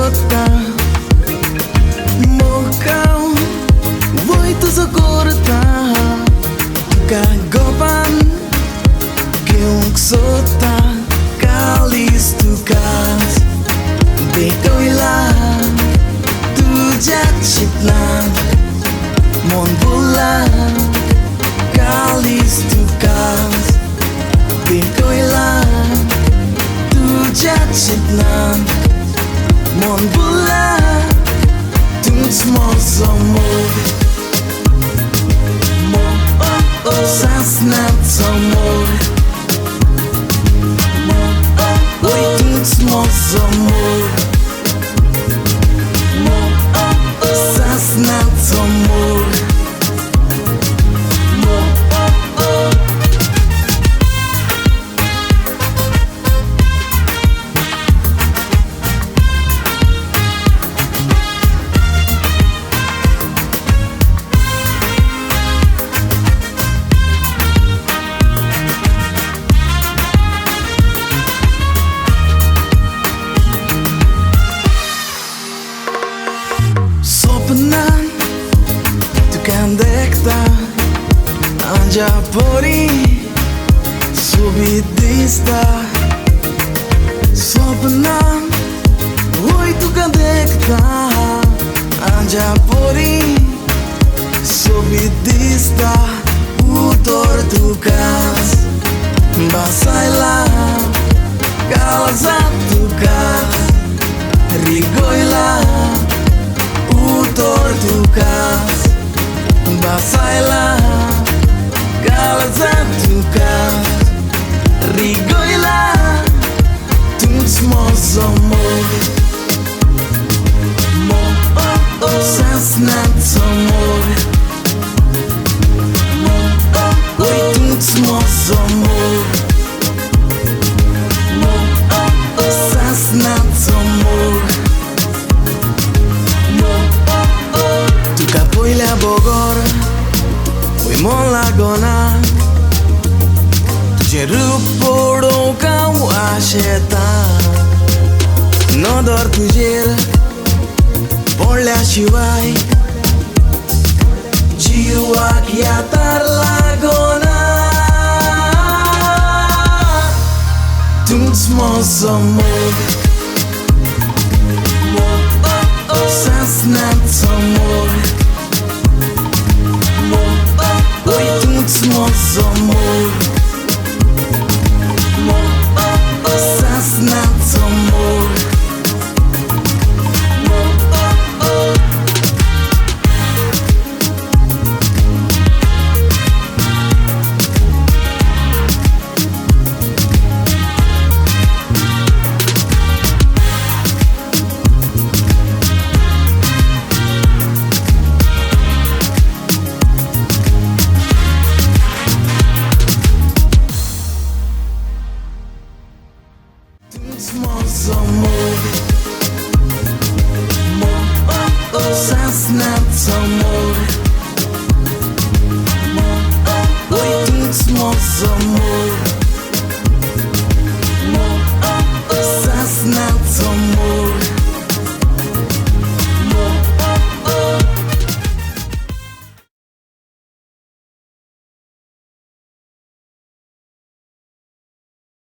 sota một cao với tu sa corta ka gopan kiung sota kalis tu kas be koila tu jat chitlan mon bulan kalis tu kas be koila tu jat chitlan mon bulan tung small somor sasnat somor oi tung small somor sasnat somor Sopenan tukang dekta anja pori subidista Sopenan oi tukang dekta anja pori subidista utor tukas basaila kalazat tukas rigoila utor tukas basaila kalazat tukas rigoila tung small somor sasnat somor oi tung small somor sasnat somor Capoeira Bogor, oi mon lagona, jeru poro kau asheta, nodor tujer, porla shivai, jiwa kiatar lagona, tung small somor, sasnat somor. Oi tung small somor sasnat somor small somor sasnat somor oi tung small somor